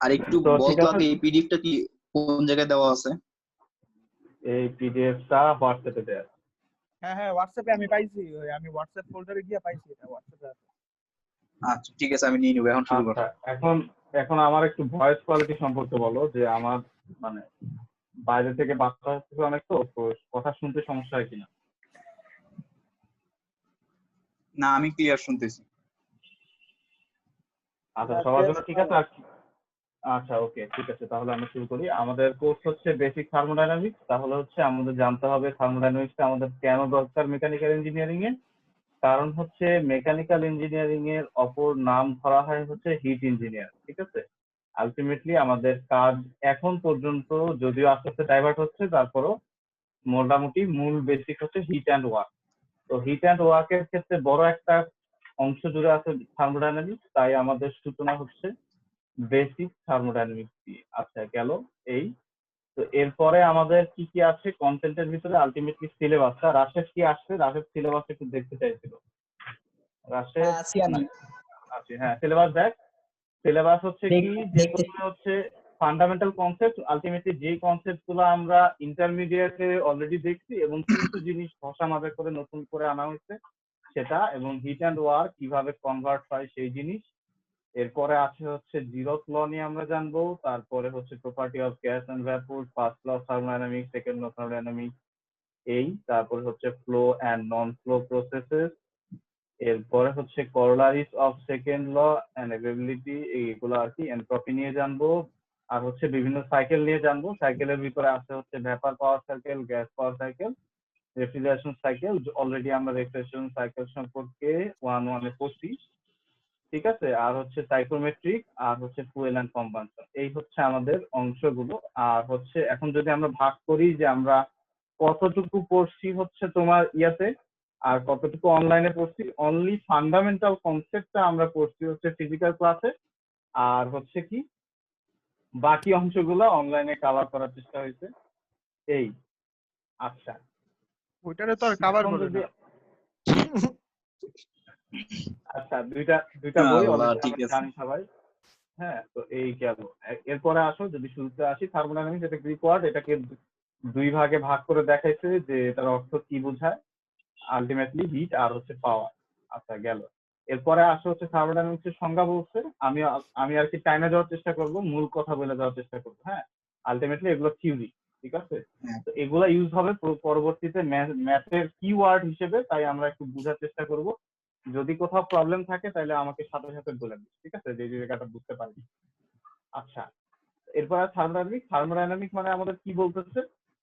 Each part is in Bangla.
আর একটু তো ঠিক বলতো আছে, আগে এই পিডিএফটা কি কোন জায়গায় দেওয়া আছে? এই পিডিএফটা হোয়াটসঅ্যাপে দেয়া আছে। হ্যাঁ হ্যাঁ, হোয়াটসঅ্যাপে আমি পাইছি, ওই আমি হোয়াটসঅ্যাপ ফোল্ডারে গিয়ে পাইছি, এটা হোয়াটসঅ্যাপে আছে। আচ্ছা ঠিক আছে, আমি নিয়ে নেবো, এখন শুরু করো। আচ্ছা, এখন এখন আমার একটু ভয়েস কোয়ালিটি সম্পর্কে বলো, যে আমার মানে বাইরে থেকে বাচ্চা আসছে অনেক, তো তো কথা শুনতে সমস্যা হয় কিনা। না, আমি ক্লিয়ার শুনতেছি। আচ্ছা, সবার জন্য ঠিক আছে। আচ্ছা, ওকে, ঠিক আছে, তাহলে আমরা শুরু করি। আমাদের কোর্স হচ্ছে বেসিক থার্মোডাইনামিক্স। তাহলে হচ্ছে আমাদের জানতে হবে থার্মোডাইনামিক্সটা আমাদের কেন দরকার মেকানিক্যাল ইঞ্জিনিয়ারিং এ। কারণ হচ্ছে মেকানিক্যাল ইঞ্জিনিয়ারিং এর অপর নাম ধরা হয় হচ্ছে হিট ইঞ্জিনিয়ার, ঠিক আছে। আলটিমেটলি আমাদের কাজ এখন পর্যন্ত যদিও আস্তে আস্তে ডাইভার্ট হচ্ছে, তারপরও মোটামুটি মূল বেসিক হচ্ছে হিট অ্যান্ড ওয়ার্ক। তো হিট অ্যান্ড ওয়ার্কের ক্ষেত্রে বড় একটা অংশ জুড়ে আছে থার্মোডাইনামিক্স, তাই আমাদের সূচনা হচ্ছে বেসিক থার্মোডাইনামিক্স দিয়ে। আচ্ছা, গেল এই। তো এরপরে আমাদের কি কি আছে কন্টেন্টের ভিতরে, আলটিমেটলি সিলেবাসটা। রাশেদ কি আসছে? রাশেদ সিলেবাস একটু দেখতে চাইছিল। রাশেদ আছে? হ্যাঁ, সিলেবাস দেখ। সিলেবাস হচ্ছে কি, যেগুলো হচ্ছে ফান্ডামেন্টাল কনসেপ্ট, আলটিমেটলি যে কনসেপ্ট গুলো আমরা ইন্টারমিডিয়েটে অলরেডি দেখছি এবং কিছু জিনিস ঘষা মাজা করে নতুন করে আনা হয়েছে সেটা, এবং হিট অ্যান্ড ওয়ার্ক কিভাবে কনভার্ট হয় সেই জিনিস। এরপরে আছে হচ্ছে জিরোথ ল নিয়ে আমরা জানবো। তারপরে হচ্ছে property of gas and vapour, first law thermodynamics, second law thermodynamics, এই। তারপরে হচ্ছে flow and non flow processes. এরপরে হচ্ছে corollaries of second law and availability, এইগুলো আর কি। এনট্রপি নিয়ে জানবো। আর হচ্ছে বিভিন্ন সাইকেল নিয়ে জানবো। সাইকেলের ভিতরে আছে হচ্ছে ভ্যাপার পাওয়ার সাইকেল, গ্যাস পাওয়ার সাইকেল, রেফ্রিজারেশন সাইকেল। অলরেডি আমরা রেফ্রিজারেশন সাইকেল সম্পর্কে 1-1 পড়ছি, ঠিক আছে। আর হচ্ছে সাইকোমেট্রিক, আর হচ্ছে ফুয়েল অ্যান্ড কম্বাসন। এই হচ্ছে আমাদের অংশগুলো। আর হচ্ছে এখন যদি আমরা ভাগ করি যে আমরা কতটুকু পড়ছি হচ্ছে তোমার ইয়াতে আর কতটুকু অনলাইনে পড়ছি, অনলি ফান্ডামেন্টাল কনসেপ্টটা আমরা পড়ছি হচ্ছে ফিজিক্যাল ক্লাসে। আর হচ্ছে কি বাকি অংশগুলো অনলাইনে কভার করার চেষ্টা হয়েছে, এই। আচ্ছা, ওইটারে তো আর কভার এখন করে যদি না। আচ্ছা, দুইটা বই আল্লাহ, অলরেডি ঠিক আমরা আছে। জানি সবাই। হ্যাঁ, তো এই গেল। এরপরে আসো, যদি শুরুতে আসি, থার্মোডাইনামিক্স এটা গ্রিক ওয়ার্ড, এটাকে দুই ভাগে ভাগ করে দেখাইছে যে এটার অর্থ কি বোঝায়, আলটিমেটলি হিট আর হচ্ছে পাওয়ার। আচ্ছা, গেল। এরপরে আসো হচ্ছে থার্মোডাইনামিক্স এর সংজ্ঞা বলছে। আমি আমি আর কি টাইমে যাওয়ার চেষ্টা করব, মূল কথা বলে যাওয়ার চেষ্টা করবো। হ্যাঁ, আলটিমেটলি এগুলো থিওরি, ঠিক আছে। হ্যাঁ। তো এগুলা ইউজ হবে পরবর্তীতে ম্যাথের কিওয়ার্ড হিসেবে, তাই আমরা একটু বোঝার চেষ্টা করব। যদি কোথাও প্রবলেম থাকে তাহলে আমাকে সাথে সাথে বলে দিন, ঠিক আছে, যে জায়গাটা বুঝতে পারি। আচ্ছা, এরপর থার্মোডাইনামিক মানে আমাদের কি বলতেছে,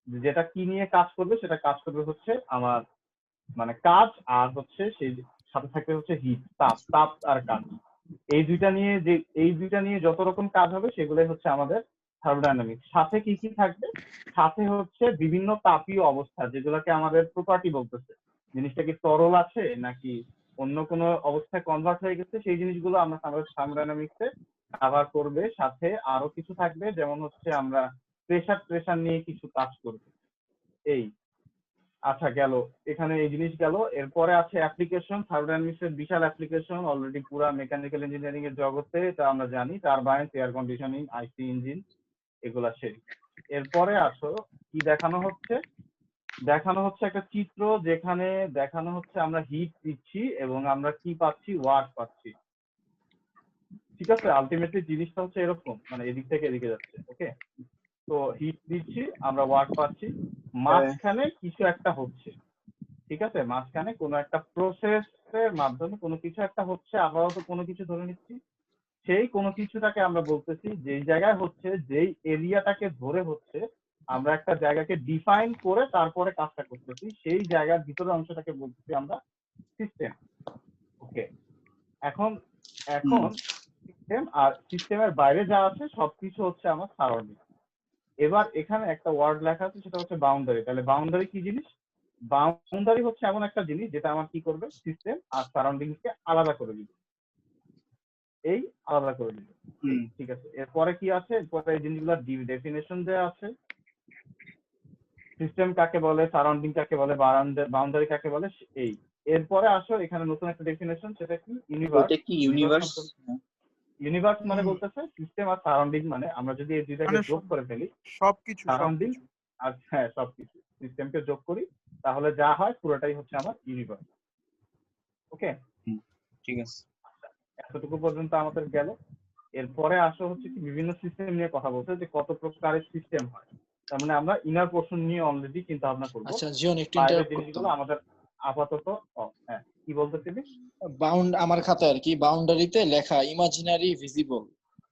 যেটা কি নিয়ে কাজ করবে, সেটা কাজ করবে হচ্ছে আমার মানে কাজ, আর হচ্ছে সেই সাথে থাকবে হচ্ছে হিট, তাপ, তাপ আর কাজ। এই দুইটা নিয়ে যত রকম কাজ হবে সেগুলোই হচ্ছে আমাদের থার্মোডাইনামিক্স। সাথে কি কি থাকবে, সাথে হচ্ছে বিভিন্ন তাপীয় অবস্থা, যেগুলোকে আমাদের প্রপার্টি বলতেছে। জিনিসটা কি তরল আছে নাকি অন্য কোনো অবস্থায় কনভার্ট হয়ে গেছে, সেই জিনিসগুলো আমরা থার্মোডাইনামিক্সে কভার করবে। সাথে আরো কিছু থাকবে, যেমন হচ্ছে আমরা প্রেসার নিয়ে কিছু কাজ করবে, এই। আচ্ছা, গেল এখানে এই জিনিস গেল। এরপরে আছে অ্যাপ্লিকেশন। থার্মোডাইনামিক্স এর বিশাল অ্যাপ্লিকেশন অলরেডি পুরা মেকানিক্যাল ইঞ্জিনিয়ারিং এর জগতে, তা আমরা জানি। টারবাইন, এয়ার কন্ডিশনিং, আইসি ইঞ্জিন, এগুলা সেই। এরপরে আসো কি দেখানো হচ্ছে, দেখানো হচ্ছে একটা চিত্র, যেখানে দেখানো হচ্ছে আমরা হিট দিচ্ছি এবং আমরা কি পাচ্ছি, ওয়ার্ক পাচ্ছি, ঠিক আছে। আলটিমেটলি জিনিসটা হচ্ছে এরকম, মানে এদিক থেকে এদিকে যাচ্ছে, ওকে। তো হিট দিচ্ছি, আমরা ওয়ার্ক পাচ্ছি, মাঝখানে কিছু একটা হচ্ছে, ঠিক আছে। মাঝখানে কোনো একটা প্রসেসের মাধ্যমে কোনো কিছু একটা হচ্ছে, আপাতত কোনো কিছু ধরে নিচ্ছি। সেই কোনো কিছুটাকে আমরা বলতেছি, যেই জায়গায় হচ্ছে, যেই এরিয়াটাকে ধরে হচ্ছে, আমরা একটা জায়গাকে ডিফাইন করে তারপরে কাজটা করতেছি, সেই জায়গার ভিতরের অংশটাকে বলতেছি আমরা সিস্টেম, ওকে। এখন এখন সিস্টেম আর সিস্টেমের বাইরে যা আছে সবকিছু হচ্ছে আমার সারাউন্ডিং। এবার এখানে একটা ওয়ার্ড লেখা আছে, সেটা হচ্ছে বাউন্ডারি। তাহলে বাউন্ডারি কি জিনিস? বাউন্ডারি হচ্ছে এমন একটা জিনিস যেটা আমার কি করবে, সিস্টেম আর সারাউন্ডিংস কে আলাদা করে দিবে, এই আলাদা করে দিবে, ঠিক আছে। এরপরে কি আছে, এরপরে এই জিনিসগুলোর ডেফিনেশন দেওয়া আছে। সিস্টেম কাকে বলে, সারাউন্ডিং কাকে বলে, বাউন্ডারি কাকে বলে, এই। এরপরে আসো এখানে নতুন একটা ডেফিনেশন, সেটা কি, ইউনিভার্স। ওটা কি ইউনিভার্স? ইউনিভার্স মানে বলতেছে সিস্টেম, আর সারাউন্ডিং মানে আমরা যদি এই দুইটাকে মানে যোগ করে ফেলি, সবকিছু সারাউন্ডিং আর হ্যাঁ সবকিছু সিস্টেমকে যোগ করি, তাহলে যা হয় পুরোটাই হচ্ছে আমার ইউনিভার্স। ওকে, ঠিক আছে। এতটুকু পর্যন্ত আমাদের গেল। এরপরে আসো হচ্ছে কি বিভিন্ন সিস্টেম নিয়ে কথা বলতে, যে কত প্রকারের সিস্টেম হয়। তার মানে আমরা ইনার পোর্শন নিয়ে অলরেডি চিন্তা ভাবনা করবো, আচ্ছা জিওন একটু বাইরের ইন্টারাপ্ট করতাম। জিনিসগুলো আমাদের আপাতত হ্যাঁ কি বলতেছিলি? বাউন্ড আমার খাতায় আর কি বাউন্ডারিতে লেখা ইমাজিনারি ভিজিবল,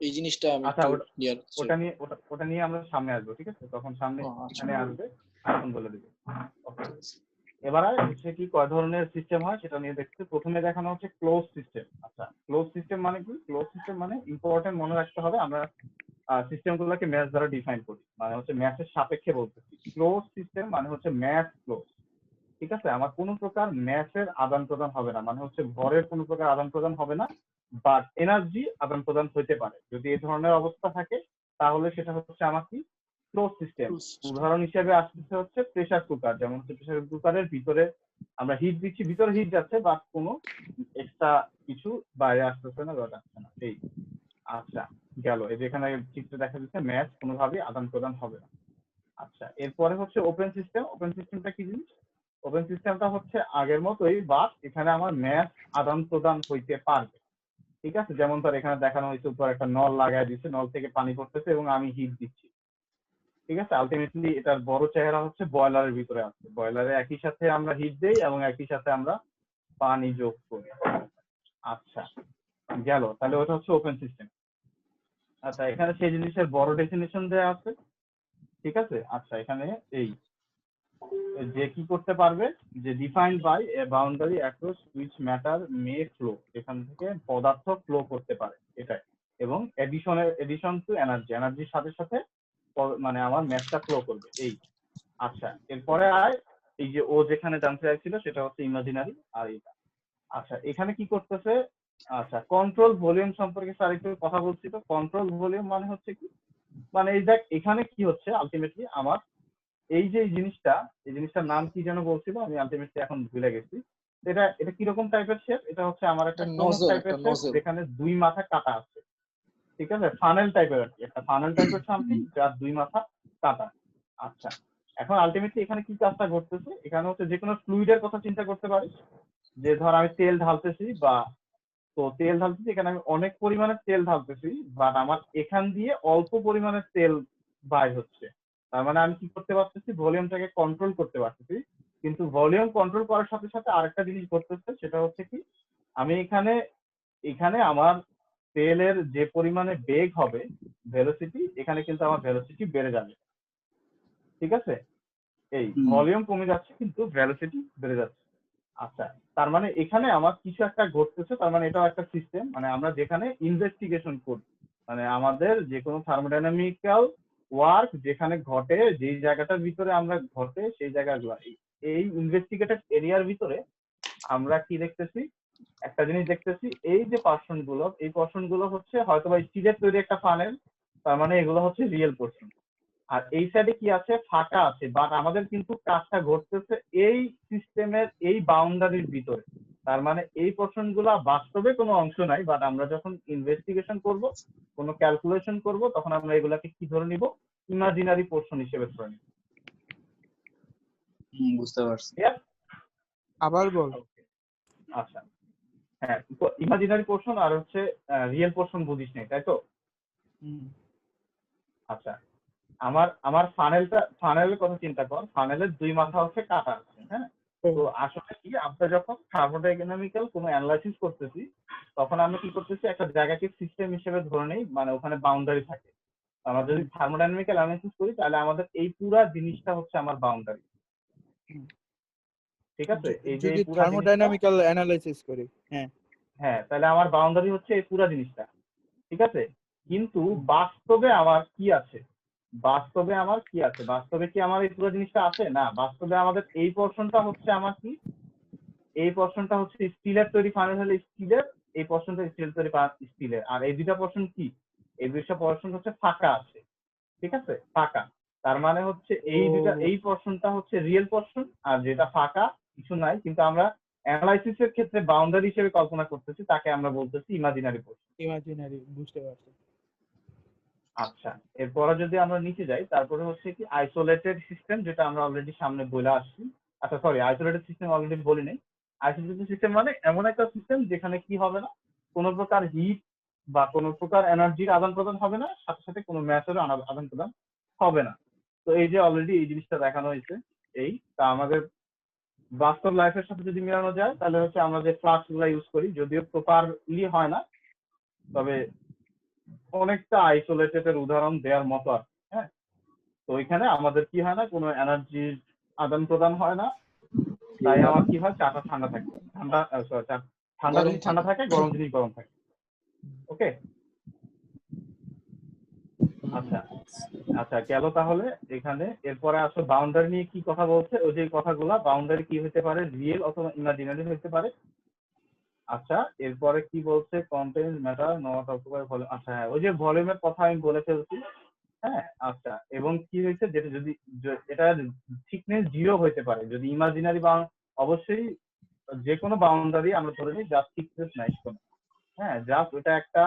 এই জিনিসটা আমি আচ্ছা একটু ক্লিয়ার ওটা নিয়ে ওটা নিয়ে আমরা সামনে আসবো, ঠিক আছে? তখন সামনে আচ্ছা এখানে আসবে, এখন বলে দেবে। এবারে হচ্ছে কি কয় ধরনের সিস্টেম হয় সেটা নিয়ে দেখতে, প্রথমে দেখানো হচ্ছে ক্লোজ সিস্টেম। আচ্ছা ক্লোজ সিস্টেম মানে কি? ক্লোজ সিস্টেম মানে ইম্পর্টেন্ট মনে রাখতে হবে, আমরা সিস্টেম গুলোকে ম্যাথ দ্বারা ডিফাইন করি, মানে হচ্ছে ম্যাথের সাপেক্ষে বলতেছি। ক্লোজ সিস্টেম মানে হচ্ছে ম্যাথ ক্লোজ, ঠিক আছে? আমার কোনো প্রকার ম্যাথের আদান প্রদান হবে না, মানে হচ্ছে ভরের কোনো প্রকার আদান প্রদান হবে না, বাট এনার্জি আদান প্রদান হইতে পারে। যদি এই ধরনের অবস্থা থাকে তাহলে সেটা হচ্ছে আমার কি ক্লোজ সিস্টেম। উদাহরণ হিসেবে আসতেছে হচ্ছে প্রেসার কুকার, যেমন হচ্ছে প্রেসার কুকারের ভিতরে আমরা হিট দিচ্ছি, ভিতরে হিট যাচ্ছে, বাট কোনো এক্সট্রা কিছু বাইরে আসতেছে না বা যাচ্ছে না। এই আচ্ছা গেল, এই যে এখানে চিত্রে দেখা যাচ্ছে ম্যাথ কোনোভাবেই আদান প্রদান হবে না। আচ্ছা এরপরে হচ্ছে ওপেন সিস্টেম। ওপেন সিস্টেমটা কি জিনিস? ওপেন সিস্টেমটা হচ্ছে আগের মতোই, বাট এখানে আমার ম্যাথ আদান প্রদান হইতে পারবে, ঠিক আছে? যেমন ধর এখানে দেখানো হয়েছে উপর একটা নল লাগাই দিচ্ছে, নল থেকে পানি পড়তেছে এবং আমি হিট দিচ্ছি, ঠিক আছে? আলটিমেটলি এটার বড় চেহারা হচ্ছে বয়লারের ভিতরে আছে, বয়লারে একই সাথে আমরা হিট দেই এবং একই সাথে আমরা পানি যোগ করি। আচ্ছা গেল, তাহলে ওটা হচ্ছে ওপেন সিস্টেম। আচ্ছা এখানে সেই জিনিসের বড় ডেফিনেশন দেওয়া আছে, ঠিক আছে? আচ্ছা এখানে এই যে কি করতে পারবে, যে defined by a boundary across which matter may flow, এখান থেকে পদার্থ ফ্লো করতে পারে এটাই, এবং এডিশন টু এনার্জি, এনার্জির সাথে সাথে মানে আমার ম্যাথটা ফ্লো করবে এই। আচ্ছা এরপরে আয়, এই যে ও যেখানে জানতে চাইছিল সেটা হচ্ছে ইমাজিনারি আর এটা। আচ্ছা এখানে কি করতেছে? আচ্ছা কন্ট্রোল ভলিউম সম্পর্কে স্যার একটু কথা বলছি। তো কন্ট্রোল ভলিউম মানে হচ্ছে কি, মানে এই দেখ এখানে কি হচ্ছে আলটিমেটলি আমার এই যে এই জিনিসটার নাম কি যেন বলছিল, আমি আলটিমেটলি এখন ভুলে গেছি। এটা এটা কিরকম টাইপের শেপ? এটা হচ্ছে আমার একটা কোন টাইপের শেপ যেখানে দুই মাথা কাটা আছে, ঠিক আছে? ফানেল টাইপের আর কি, একটা ফানেল টাইপের সামথিং যার দুই মাথা কাটা। আচ্ছা এখন আলটিমেটলি এখানে কি কাজটা ঘটতেছে? এখানে হচ্ছে যে কোনো ফ্লুইডের কথা চিন্তা করতে পারিস, যে ধর আমি তেল ঢালতেছি, বা তো তেল ঢালতেছি, এখানে আমি অনেক পরিমাণে তেল ঢালতেছি, বাট আমার এখান দিয়ে অল্প পরিমাণে তেল বাইর হচ্ছে। তার মানে আমি কি করতে পারতেছি? ভলিউমটাকে কন্ট্রোল করতে পারতেছি। কিন্তু ভলিউম কন্ট্রোল করার সাথে সাথে আরেকটা জিনিস ঘটতেছে, সেটা হচ্ছে কি, আমি এখানে এখানে আমার তেলের যে পরিমাণে বেগ হবে ভেলোসিটি, এখানে কিন্তু আমার ভেলোসিটি বেড়ে যাবে, ঠিক আছে? এই ভলিউম কমে যাচ্ছে কিন্তু ভেলোসিটি বেড়ে যাচ্ছে। আচ্ছা তার মানে এখানে আমার কিছু একটা ঘটতেছে, তার মানে এটাও একটা সিস্টেম। মানে আমরা যেখানে ইনভেস্টিগেশন করি, মানে আমাদের যে কোনো থার্মোডাইনামিক্যাল ওয়ার্ক যেখানে ঘটে, যেই জায়গাটার ভিতরে আমরা ঘটে সেই জায়গাগুলো, এই ইনভেস্টিগেটেড এরিয়ার ভিতরে আমরা কি দেখতেছি? একটা জিনিস দেখতেছি, এই যে পোরশন গুলো, এই পোরশন গুলো হচ্ছে হয়তো বা স্টিলের তৈরি একটা ফানেল, তার মানে এগুলো হচ্ছে রিয়েল পোরশন। আর এই সাইডে কি আছে? ফাঁকা আছে। বাট আমাদের কিন্তু কাজটা ঘটতেছে এই সিস্টেমের এই বাউন্ডারির ভিতরে, তার মানে এই পোরশন গুলা বাস্তবে কোনো অংশ নাই, বাট আমরা যখন ইনভেস্টিগেশন করব, কোনো ক্যালকুলেশন করব, তখন আমরা এগুলাকে কি ধরে নিব? ইমাজিনারি পোরশন হিসেবে ধরে নিব। বুঝতে পারছি। আবার বল। আচ্ছা হ্যাঁ, ইমাজিনারি পোরশন আর হচ্ছে রিয়েল পোরশন বুঝিস নাই, তাই তো? আচ্ছা আমার ফানেলের কথা চিন্তা কর, ফানেলের দুই মাথা হচ্ছে কাটা আছে, হ্যাঁ? তো আসলে কি, আমরা যখন থার্মোডাইনামিক্যাল কোনো অ্যানালাইসিস করতেছি, তখন আমরা কি করতেছি? একটা জায়গাকে সিস্টেম হিসেবে ধরে নেই, মানে ওখানে বাউন্ডারি থাকে। আমরা যদি থার্মোডাইনামিক্যাল অ্যানালাইসিস করি, তাহলে আমাদের এই পুরা জিনিসটা হচ্ছে আমার বাউন্ডারি, ঠিক আছে? এই যে যদি পুরা থার্মোডাইনামিক্যাল অ্যানালাইসিস করি, হ্যাঁ হ্যাঁ, তাহলে আমার বাউন্ডারি হচ্ছে এই পুরা জিনিসটা, ঠিক আছে? কিন্তু বাস্তবে আমার কি আছে? বাস্তবে আমার কি আছে? বাস্তবে কি আমার এই পুরো জিনিসটা আছে? না, বাস্তবে আমাদের এই পোরশনটা হচ্ছে আমার কি, এই পোরশনটা হচ্ছে স্টিলের তৈরি ফানেল হলে স্টিলের, এই পোরশনটা স্টিল তৈরি স্টিলের। আর এই দুইটা পোরশন কি? এই দুইটা পোরশন হচ্ছে ফাঁকা আছে, ঠিক আছে? ফাঁকা। তার মানে হচ্ছে এই দুইটা, এই পোরশনটা হচ্ছে রিয়েল পোরশন, আর যেটা ফাঁকা কিছু নাই, কিন্তু আমরা অ্যানালাইসিসের ক্ষেত্রে বাউন্ডারি হিসেবে কল্পনা করতেছি তাকে আমরা বলতেছি ইমাজিনারি পোর্শন। ইমাজিনারি, বুঝতে পারছি। আচ্ছা, এরপরে যদি আমরা নিচে যাই, তারপরে হচ্ছে কি আইসোলেটেড সিস্টেম, যেটা আমরা অলরেডি সামনে বলে আসছি। আচ্ছা সরি, আইসোলেটেড সিস্টেম অলরেডি বলি নাই। আইসোলেটেড সিস্টেম মানে এমন একটা সিস্টেম যেখানে কি হবে না, কোনো প্রকার হিট বা কোনো প্রকার এনার্জির আদান প্রদান হবে না, সাথে সাথে কোনো ম্যাসেরও আদান প্রদান হবে না। তো এই যে অলরেডি এই জিনিসটা দেখানো হয়েছে, এই তা আমাদের বাস্তব লাইফের সাথে যদি মেলানো যায় তাহলে হচ্ছে আমরা যে ফ্লাক্স গুলা ইউজ করি, যদিও প্রপারলি হয় না, তবে অনেকটা আইসোলেটেড এর উদাহরণ দেওয়ার মতো আর কি, হ্যাঁ। তো এখানে আমাদের কি হয় না, কোনো এনার্জির আদান প্রদান হয় না, তাই আমার কি হয়, চাটা ঠান্ডা থাকে, ঠান্ডা ঠান্ডা গরম জিনিস ঠান্ডা থাকে, গরম জিনিস গরম থাকে। ওকে, আচ্ছা আচ্ছা গেল তাহলে এখানে। এরপরে আসো বাউন্ডারি নিয়ে কি কথা বলছে, ওই যে কথাগুলা, বাউন্ডারি কি হতে পারে, রিয়েল অথবা ইমাজিনারি হতে পারে। আচ্ছা, এরপরে কি বলছে, content matter not occupy volume. আচ্ছা হ্যাঁ, ওই যে ভলিউমের কথা আমি বলে ফেলছি, হ্যাঁ। আচ্ছা, এবং কি হয়েছে, যেটা যদি এটা থিকনেস 0 হইতে পারে যদি ইমাজিনারি, বা অবশ্যই যে কোনো বাউন্ডারি আমরা ধরে নিই জাস্ট থিকনেস নাই কোনো, হ্যাঁ, জাস্ট ওটা একটা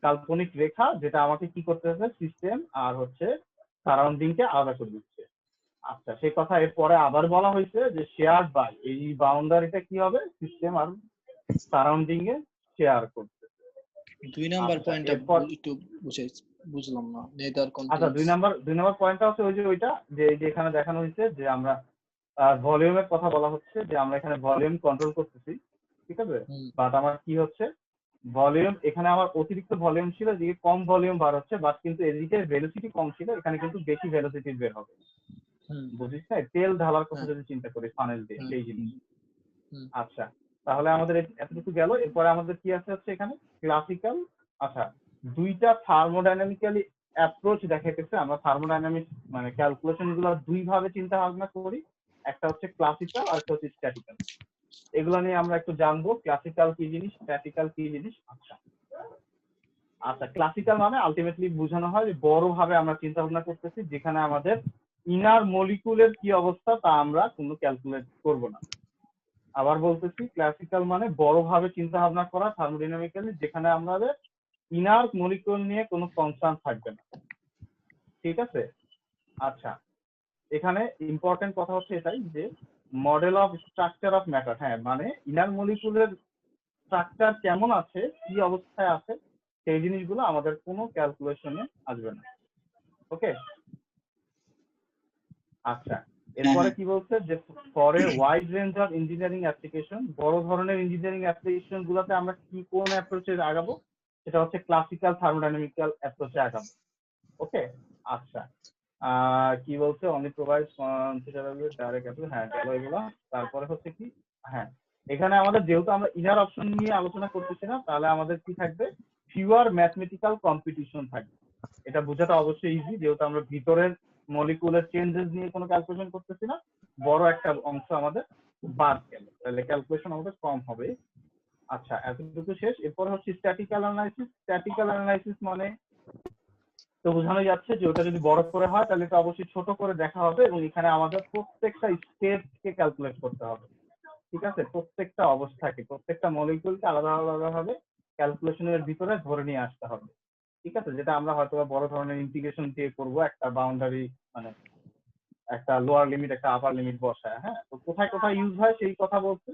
কাল্পনিক রেখা যেটা আমাকে কি করতেছে, সিস্টেম আর হচ্ছে সারাউন্ডিং কে আলাদা করে দিচ্ছে। আচ্ছা, সেই কথা এরপরে আবার বলা হয়েছে যে শেয়ার বাই, এই বাউন্ডারিটা কি হবে, সিস্টেম আর সারাউন্ডিং এ শেয়ার করতে। 2 নাম্বার আচ্ছা, পয়েন্টটা এরপর একটু বুঝলাম না, নেদার আচ্ছা, কন্টেন্টস। 2 নম্বর পয়েন্টটা হচ্ছে ওই যে ওইটা, যে এই যে এখানে দেখানো হয়েছে যে আমরা ভলিউমের কথা বলা হচ্ছে, যে আমরা এখানে ভলিউম কন্ট্রোল করতেছি, ঠিক আছে। বাট আমার কি হচ্ছে, ভলিউম এখানে আমার অতিরিক্ত ভলিউম ছিল, এদিকে কম ভলিউম বার হচ্ছে, বাট কিন্তু এদিকে ভেলোসিটি কম ছিল, এখানে কিন্তু বেশি ভেলোসিটি বের হবে। বুঝিস না, তেল ঢালার কথা যদি চিন্তা করি ফানেল দিয়ে, সেই জিনিস। আচ্ছা, তাহলে আমাদের এতটুকু গেল। এরপরে আমাদের কি আছে হচ্ছে এখানে ক্লাসিক্যাল। আচ্ছা, দুইটা থার্মোডাইনামিক্যালি অ্যাপ্রোচ দেখাইতেছে। আমরা থার্মোডাইনামিক মানে ক্যালকুলেশন গুলো দুই ভাবে চিন্তা ভাবনা করি, একটা হচ্ছে ক্লাসিক্যাল আর একটা হচ্ছে স্ট্যাটিক্যাল। এগুলো নিয়ে আমরা একটু জানবো, ক্লাসিক্যাল কি জিনিস, স্ট্যাটিক্যাল কি জিনিস। আচ্ছা আচ্ছা, ক্লাসিক্যাল মানে আলটিমেটলি বোঝানো হয় যে বড় ভাবে আমরা চিন্তা ভাবনা করতেছি, যেখানে আমাদের ইনার মলিকুলের কি অবস্থা তা আমরা কোনো ক্যালকুলেট করব না। আবার বলতেছি, ক্লাসিক্যাল মানে বড় ভাবে চিন্তা ভাবনা করা থার্মোডাইনামিক্যালি, যেখানে আমাদের ইনার মলিকুল নিয়ে কোনো কনসার্ন থাকবে না, ঠিক আছে। আচ্ছা, এখানে ইম্পর্টেন্ট কথা হচ্ছে এটাই যে model of structure of matter, হ্যাঁ, মানে ইনার মলিকুলের স্ট্রাকচার কেমন আছে, কি অবস্থায় আছে, সেই জিনিসগুলো আমাদের কোনো ক্যালকুলেশনে আসবে না। ওকে, আচ্ছা, এরপরে কি বলছে যে for a wide range of engineering application, বড় ধরনের ইঞ্জিনিয়ারিং অ্যাপ্লিকেশন গুলোতে আমরা কি কোন অ্যাপ্রোচে আগাবো, সেটা হচ্ছে ক্লাসিক্যাল থার্মোডাইনামিক্যাল অ্যাপ্রোচে আগাবো। ওকে, আচ্ছা, কি বলছে, অনলি প্রোভাইড ডাইরেক্ট, হ্যাঁ গেল এগুলো। তারপরে হচ্ছে কি, হ্যাঁ, এখানে আমাদের যেহেতু আমরা ইনার অপশন নিয়ে আলোচনা করতেছি না, তাহলে আমাদের কি থাকবে, ফিউয়ার ম্যাথমেটিক্যাল কম্পিটিশন থাকবে। এটা বোঝাটা অবশ্যই ইজি, যেহেতু আমরা ভিতরের মলিকুলার চেঞ্জেস নিয়ে কোনো ক্যালকুলেশন করতেছি না, বড় একটা অংশ আমাদের বাদ গেল, তাহলে ক্যালকুলেশন আমাদের কম হবে। আচ্ছা, এতটুকু শেষ। এরপর হচ্ছে স্ট্যাটিক্যাল অ্যানালাইসিস। স্ট্যাটিক্যাল অ্যানালাইসিস মানে তো বোঝানো যাচ্ছে যে ওটা যদি বড় করে হয় তাহলে এটা অবশ্যই ছোট করে দেখা হবে, এবং এখানে আমাদের প্রত্যেকটা স্টেটকে ক্যালকুলেট করতে হবে, ঠিক আছে। প্রত্যেকটা অবস্থাকে, প্রত্যেকটা মলিকুলকে আলাদা আলাদা ভাবে ক্যালকুলেশনের ভিতরে ধরে নিয়ে আসতে হবে, ঠিক আছে। যেটা আমরা হয়তো বড় ধরনের ইন্টিগ্রেশন দিয়ে করব, একটা বাউন্ডারি মানে একটা লোয়ার লিমিট একটা আপার লিমিট বসায়, হ্যাঁ। তো কোথায় কোথায় ইউজ হয় সেই কথা বলছে।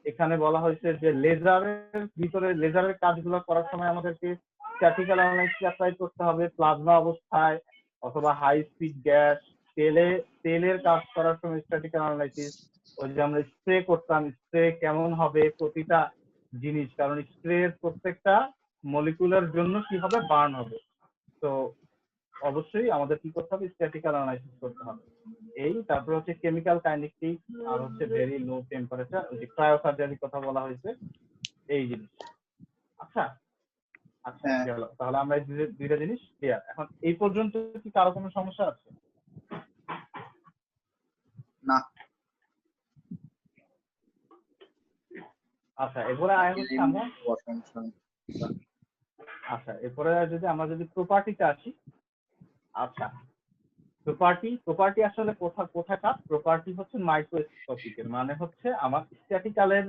এখানে বলা হয়েছে যে লেজারের ভিতরে, লেজারের কাজগুলো করার সময় আমাদেরকে স্ট্যাটিক্যাল অ্যানালাইসিস অ্যাপ্লাই করতে হবে, প্লাজমা অবস্থায় অথবা হাই স্পিড গ্যাস, তেলের কাজ করার সময় স্ট্যাটিক্যাল অ্যানালাইসিস। ওই যে আমরা স্প্রে করতাম, স্প্রে কেমন হবে প্রতিটা জিনিস, কারণ স্প্রের প্রত্যেকটা মলিকুলার জন্য কি হবে, বার্ন হবে। তো অবশ্যই আমাদের কি করতে হবে, স্ট্যাটিক্যাল অ্যানালাইসিস করতে হবে। এই তারপরে হচ্ছে কেমিক্যাল কাইনেটিক, আর হচ্ছে ভেরি লো টেম্পারেচার, ওই যে ক্রায়োসার্জারির কথা বলা হয়েছে, এই জিনিস। আচ্ছা আচ্ছা গেল, তাহলে আমরা এই দুইটা জিনিস ক্লিয়ার। এখন এই পর্যন্ত কি কারো কোনো সমস্যা আছে? না। আচ্ছা, এরপরে হচ্ছে আমরা আচ্ছা, এরপরে যদি আমরা প্রপার্টিতে আসি। আচ্ছা, প্রপার্টি আসলে কোথাকার প্রপার্টি হচ্ছে মাইক্রোস্কোপিকের, মানে হচ্ছে আমার স্ট্যাটিক্যালের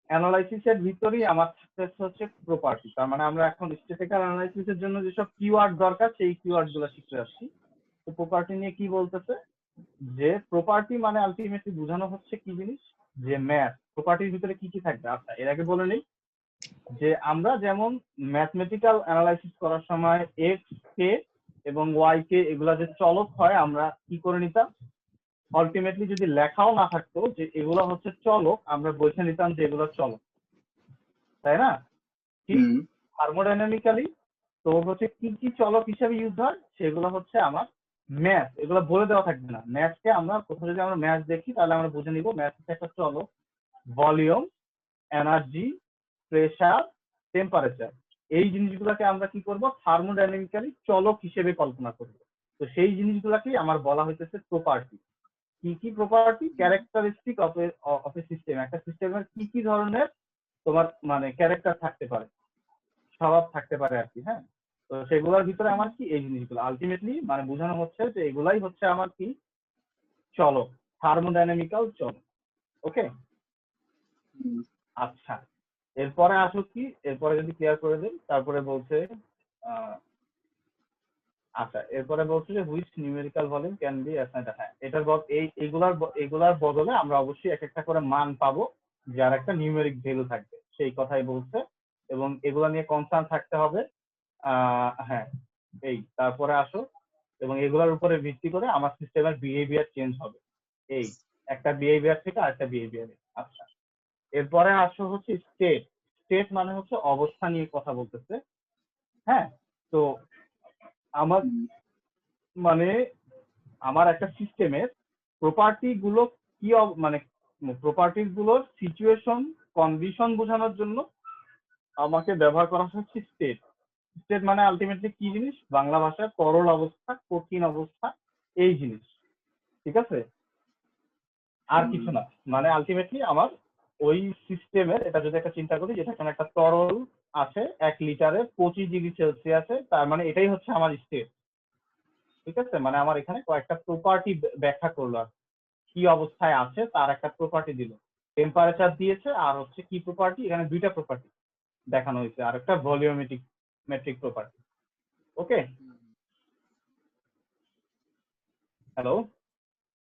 অ্যানালাইসিসের ভিতরেই আমার থাকতেছে হচ্ছে প্রপার্টি। তার মানে আমরা এখন স্ট্যাটিক্যাল অ্যানালাইসিসের জন্য যেসব কিওয়ার্ড দরকার সেই কিওয়ার্ড গুলো শিখতে যাচ্ছি। তো প্রপার্টি নিয়ে কি বলতেছে, যে প্রপার্টি মানে আলটিমেটলি বোঝানো হচ্ছে কি জিনিস, যে ম্যাথ প্রপার্টির ভিতরে কি কি থাকবে। আচ্ছা, এর আগে বলে নেই যে আমরা যেমন ম্যাথমেটিক্যাল অ্যানালাইসিস করার সময় এক্স কে এবং ওয়াই কে এগুলা যে চলক হয় আমরা কি করে নিতাম, আলটিমেটলি যদি লেখাও না থাকতো যে এগুলো হচ্ছে চলক, আমরা বলতে নিতাম যে এগুলো চলক, তাই না? ঠিক থার্মোডাইনামিক্যালি তো হচ্ছে কি কি চলক হিসেবে ইউজ হয় সেগুলো হচ্ছে আমার ম্যাথ, এগুলো বলে দেওয়া থাকবে না। ম্যাথকে আমরা কোথাও যদি আমরা ম্যাথ দেখি তাহলে আমরা বুঝে নিব ম্যাথ হচ্ছে একটা চলক, ভলিউম, এনার্জি, প্রেসার, টেম্পারেচার, এই জিনিসগুলোকে আমরা কি করব থার্মোডাইনামিক্যালি চলক হিসেবে কল্পনা করব। তো সেই জিনিসগুলোকেই আমার বলা হইতেছে প্রপার্টি। কি কি property? Characteristic of a system. একটা সিস্টেমের কি কি ধরনের তোমার মানে ক্যারেক্টার থাকতে পারে, স্বভাব থাকতে পারে আর কি। হ্যাঁ, তো সেগুলোর ভিতরে আমার কি এই জিনিসগুলো আলটিমেটলি মানে বোঝানো হচ্ছে যে এগুলাই হচ্ছে আমার কি চলক, থার্মোডাইনামিক্যাল চলক। ওকে, আচ্ছা এরপরে আসো কি, এরপরে যদি ক্লিয়ার করে দেই তারপরে বলছে আচ্ছা এরপরে বলছে যে which numerical volume can be assigned. হ্যাঁ, এটার এগুলার বদলে আমরা অবশ্যই এক একটা করে মান পাবো যার একটা নিউমেরিক ভ্যালু থাকবে, সেই কথাই বলছে। এবং এগুলা নিয়ে কনসার্ন থাকতে হবে। হ্যাঁ, এই তারপরে আসো, এবং এগুলোর উপরে ভিত্তি করে আমার সিস্টেমের বিহেভিয়ার চেঞ্জ হবে, এই একটা বিহেভিয়ার থেকে আরেকটা বিহেভিয়ারে। আচ্ছা এরপরে আসো হচ্ছে স্টেট। স্টেট মানে হচ্ছে অবস্থা নিয়ে কথা বলতেছে। হ্যাঁ, তো আমার মানে আমার একটা সিস্টেমের প্রপার্টি গুলো কি মানে প্রপার্টিজ গুলোর সিচুয়েশন কন্ডিশন বোঝানোর জন্য আমাকে ব্যবহার করা হচ্ছে স্টেট। স্টেট মানে আলটিমেটলি কি জিনিস, বাংলা ভাষায় তরল অবস্থা, কঠিন অবস্থা, এই জিনিস। ঠিক আছে, আর কিছু না। মানে আলটিমেটলি আমার ওই সিস্টেমের, এটা যদি একটা চিন্তা করি যেটা এখানে একটা তরল আছে 1 লিটারে 25°C, তার মানে এটাই হচ্ছে আমার স্টেট। ঠিক আছে, মানে আমার এখানে কয়েকটা প্রপার্টি ব্যাখ্যা করলো, আর কি অবস্থায় আছে তার একটা প্রপার্টি দিল, টেম্পারেচার দিয়েছে, আর হচ্ছে কি প্রপার্টি, এখানে দুইটা প্রপার্টি দেখানো হয়েছে, আর একটা মেট্রিক প্রপার্টি। ওকে, হ্যালো,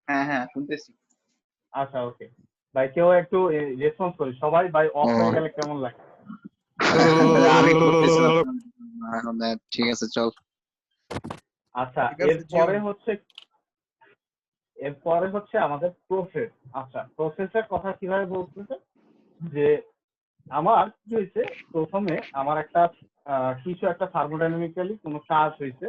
হ্যাঁ হ্যাঁ শুনতেছি। আচ্ছা ওকে ভাই, কেউ একটু রেসপন্স করি, সবাই ভাই অফ হয়ে গেলে কেমন লাগে? আমি করতেছিলাম এখন। ঠিক আছে চল। আচ্ছা ঠিক আছে, এরপরে হচ্ছে আমাদের প্রসেস। আচ্ছা প্রসেসের কথা কিভাবে বলতেছে, যে আমার কি হয়েছে, প্রথমে আমার একটা কিছু একটা থার্মোডাইনামিক্যালি কোনো কাজ হয়েছে।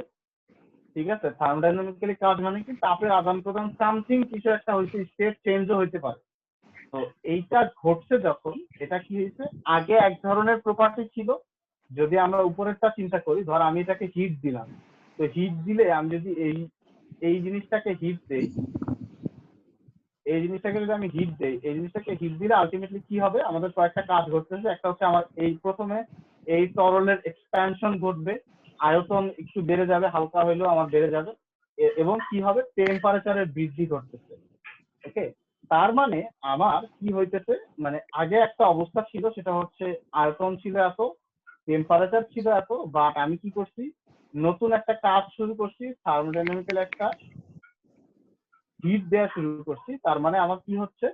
ঠিক আছে, থার্মোডাইনামিক্যালি কাজ মানে কি তাপের আদান প্রদান, সামথিং কিছু একটা হয়েছে, স্টেট চেঞ্জও হইতে পারে। তো এইটা ঘটছে যখন, এটা কি হয়েছে, আগে এক ধরনের প্রপার্টি ছিল। যদি আমরা উপরেরটা চিন্তা করি, ধর আমি এটাকে হিট দিলাম, তো হিট দিলে আমি যদি এই জিনিসটাকে হিট দেই, এই জিনিসটাকে যদি আমি হিট দেই, এই জিনিসটাকে হিট দিলে আলটিমেটলি কি হবে, আমাদের কয়েকটা কাজ ঘটতেছে। একটা হচ্ছে আমার এই প্রথমে এই তরলের এক্সপ্যানশন ঘটবে, আয়তন একটু বেড়ে যাবে, হালকা হইলেও আমার বেড়ে যাবে, এবং কি হবে, টেম্পারেচারের বৃদ্ধি ঘটতেছে। ওকে, তার মানে আমার কি হইতেছে, মানে আগে একটা অবস্থা ছিল, সেটা হচ্ছে আয়তন ছিল এত, টেম্পারেচার ছিল এত, বাট আমি কি করছি, নতুন একটা কাজ শুরু করছি, থার্মোডাইনামিক্যাল একটা হিট দেওয়া শুরু করছি। তার মানে আমার কি হচ্ছে,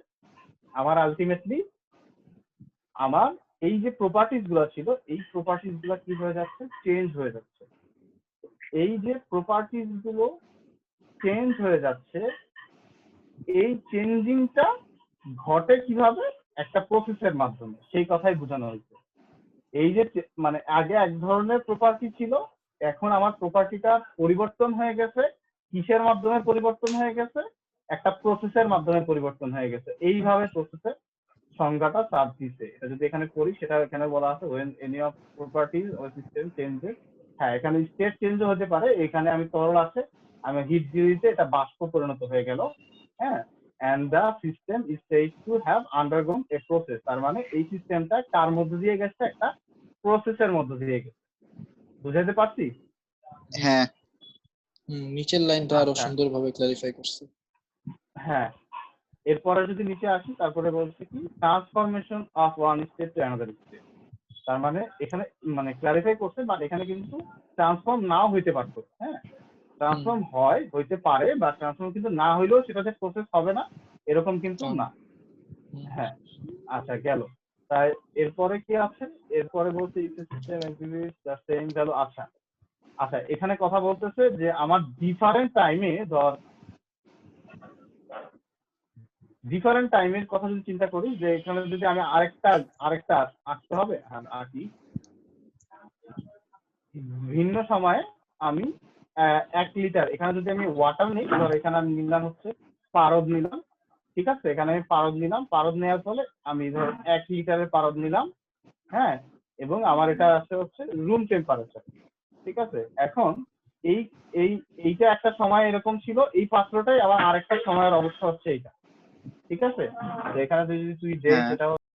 আমার আলটিমেটলি আমার এই যে প্রপার্টিজ গুলো ছিল, এই প্রপার্টিজ গুলো কি হয়ে যাচ্ছে, চেঞ্জ হয়ে যাচ্ছে। এই যে প্রপার্টিজ গুলো চেঞ্জ হয়ে যাচ্ছে, এই চেঞ্জিংটা ঘটে কিভাবে, একটা প্রসেসের মাধ্যমে, সেই কথাই বোঝানো হয়েছে। এই যে মানে আগে এক ধরনের প্রপার্টি ছিল, এখন আমার প্রপার্টিটা পরিবর্তন হয়ে গেছে, কিসের মাধ্যমে পরিবর্তন হয়ে গেছে, একটা প্রসেসের মাধ্যমে পরিবর্তন হয়ে গেছে। এইভাবে প্রসেসের সংজ্ঞাটা চাপ দিছে। এটা যদি এখানে করি, সেটা এখানে বলা আছে when any of properties or system changes। হ্যাঁ, এখানে স্টেট চেঞ্জও হতে পারে। এখানে আমি তরল আছে, আমি হিট দিয়ে দিতে এটা বাষ্প পরিণত হয়ে গেল। হ্যাঁ, and the system is said to have undergone a process। তার মানে এই সিস্টেমটা কার মধ্যে দিয়ে গেছে, একটা প্রসেসের মধ্যে দিয়ে গেছে। বুঝাতে পারছি? হ্যাঁ নিচের লাইনটা আরো আচ্ছা। সুন্দরভাবে ক্লারিফাই করছে। হ্যাঁ, এরপরে যদি নিচে আসি, তারপরে বলছে কি transformation of one state to another state. তার মানে এখানে মানে ক্লারিফাই করছে, বাট এখানে কিন্তু ট্রান্সফর্ম নাও হইতে পারতো। হ্যাঁ, ট্রান্সফর্ম হইতে পারে, বা ট্রান্সফর্ম কিন্তু না হইলেও সেটা যে প্রসেস হবে না এরকম কিন্তু না। হ্যাঁ, আচ্ছা গেল। তাই এরপরে কি আছে? এরপরে বলছে system executes the same value. আচ্ছা আচ্ছা, এখানে কথা বলতেছে যে আমার ডিফারেন্ট টাইমে ডিফারেন্ট টাইমের কথা যদি চিন্তা করি, যে এখানে যদি আমি আরেকটা আঁকতে হবে, আঁকি ভিন্ন সময়ে আমি 1 লিটার, এখানে যদি আমি ওয়াটার নিই, ধর এখানে আমি নিলাম হচ্ছে পারদ নিলাম, ঠিক আছে, এখানে আমি পারদ নিলাম, পারদ নেওয়ার ফলে আমি ধর 1 লিটারের পারদ নিলাম। হ্যাঁ, এবং আমার এটা আছে হচ্ছে রুম টেম্পারেচার, ঠিক আছে। এখন এই এই এইটা একটা সময় এরকম ছিল, এই পাত্রটাই আবার আরেকটা সময়ের অবস্থা হচ্ছে এইটা, ঠিক আছে। তো এখানে যদি তুই দেখ, হ্যাঁ। সেটা